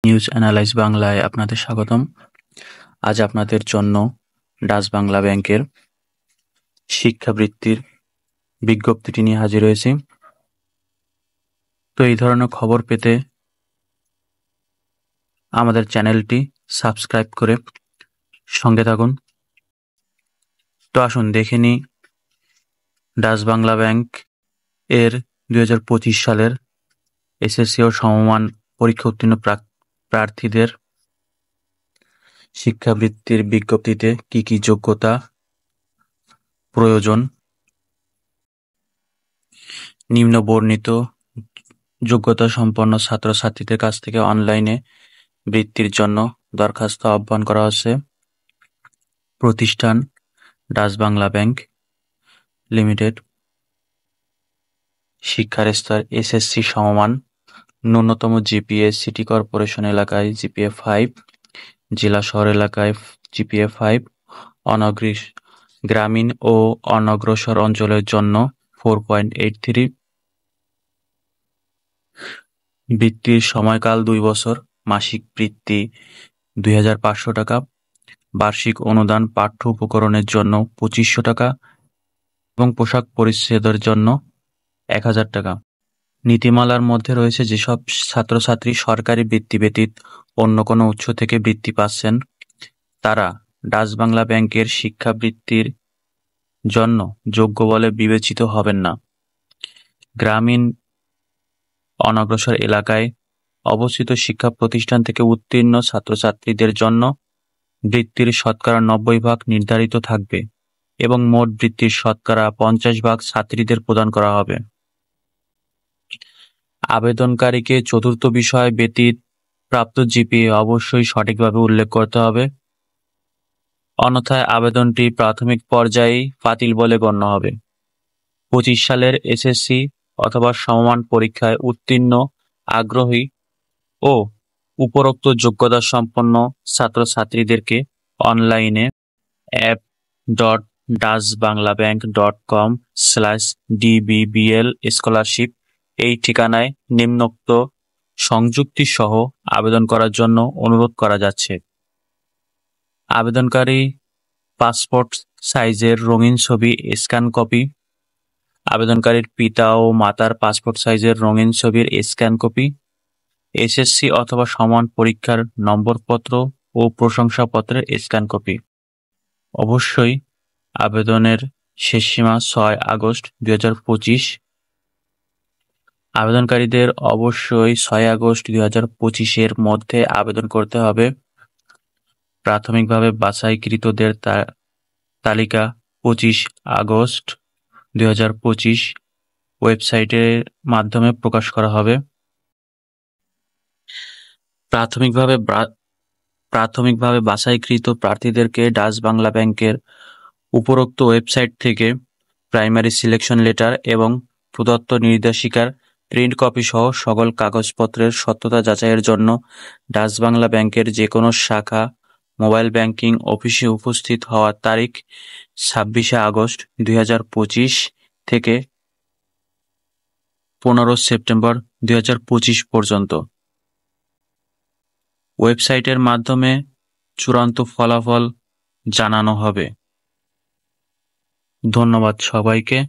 News analyse বাংলায় আপনাদের স্বাগতম। আজ আপনাদের জন্য ডাচ বাংলা ব্যাংকের শিক্ষাবৃত্তির বিজ্ঞপ্তিটি নিয়ে হাজির হয়েছি। তো এই ধরনের খবর পেতে আমাদের চ্যানেলটি সাবস্ক্রাইব করে সঙ্গে থাকুন। তো আসুন দেখে নিই ডাচ বাংলা ব্যাংক এর 2025 সালের এসএসসি ও সমমান পরীক্ষা উত্তীর্ণ প্রার্থীদের শিক্ষাবৃত্তির বিজ্ঞপ্তিতে কি কি যোগ্যতা প্রয়োজন। নিম্ন বর্ণিত যোগ্যতা সম্পন্ন ছাত্রছাত্রীদের কাছ থেকে অনলাইনে বৃত্তির জন্য দরখাস্ত আহ্বান করা হচ্ছে। প্রতিষ্ঠান ডাচ বাংলা ব্যাংক লিমিটেড। শিক্ষার স্তর এসএসসি সমমান। ন্যূনতম জিপিএ সিটি কর্পোরেশন এলাকায় জিপিএ 5, জেলা শহর এলাকায় জিপিএ 5, গ্রামীণ ও অনগ্রসর অঞ্চলের জন্য 4.83। বৃত্তির সময়কাল 2 বছর। মাসিক বৃত্তি 2500 টাকা। বার্ষিক অনুদান পাঠ্য উপকরণের জন্য 2500 টাকা এবং পোশাক পরিচ্ছদের জন্য 1000 টাকা। নীতিমালার মধ্যে রয়েছে যেসব ছাত্রছাত্রী সরকারি বৃত্তি ব্যতীত অন্য কোনো উৎস থেকে বৃত্তি পাচ্ছেন তারা ডাচ বাংলা ব্যাংকের শিক্ষাবৃত্তির জন্য যোগ্য বলে বিবেচিত হবেন না। গ্রামীণ অনগ্রসর এলাকায় অবস্থিত শিক্ষা প্রতিষ্ঠান থেকে উত্তীর্ণ ছাত্রছাত্রীদের জন্য বৃত্তির শতকরা 90% নির্ধারিত থাকবে এবং মোট বৃত্তির শতকরা 50% ছাত্রীদের প্রদান করা হবে। আবেদনকারীকে চতুর্থ বিষয় ব্যতীত প্রাপ্ত জিপিএ অবশ্যই সঠিকভাবে উল্লেখ করতে হবে, অন্যথায় আবেদনটি প্রাথমিক পর্যায়েই বাতিল বলে গণ্য হবে। 25 সালের এসএসসি অথবা সমমান পরীক্ষায় উত্তীর্ণ আগ্রহী ও উপরোক্ত যোগ্যতা সম্পন্ন ছাত্রছাত্রীদেরকে অনলাইনে app.dutchbanglabank.com/dbbl স্কলারশিপ এই ঠিকানায় নিম্নোক্ত সংযুক্তি সহ আবেদন করার জন্য অনুরোধ করা যাচ্ছে। আবেদনকারী পাসপোর্ট সাইজের রঙিন ছবি স্ক্যান কপি, আবেদনকারীর পিতা ও মাতার পাসপোর্ট সাইজের রঙিন ছবির স্ক্যান কপি, এসএসসি অথবা সমান পরীক্ষার নম্বরপত্র ও প্রশংসাপত্রের স্ক্যান কপি। অবশ্যই আবেদনের শেষ সীমা 6 আগস্ট 2025। আবেদনকারীদের অবশ্যই 6 আগস্ট 2025-এর মধ্যে আবেদন করতে হবে। প্রাথমিকভাবে বাছাইকৃতদের তালিকা 25 আগস্ট 2025 ওয়েবসাইটের মাধ্যমে প্রকাশ করা হবে। প্রাথমিকভাবে বাছাইকৃত প্রার্থীদেরকে ডাচ বাংলা ব্যাংকের উপরোক্ত ওয়েবসাইট থেকে প্রাইমারি সিলেকশন লেটার এবং প্রদত্ত নির্দেশিকার প্রিন্ট কপি সহ সকল কাগজপত্রের সত্যতা যাচাইয়ের জন্য ডাচ বাংলা ব্যাংকের যে কোনো শাখা মোবাইল ব্যাংকিং অফিসে উপস্থিত হওয়ার তারিখ 26 আগস্ট 2025 থেকে 15 সেপ্টেম্বর 2025 পর্যন্ত ওয়েবসাইটের মাধ্যমে চূড়ান্ত ফলাফল জানানো হবে। ধন্যবাদ সবাইকে।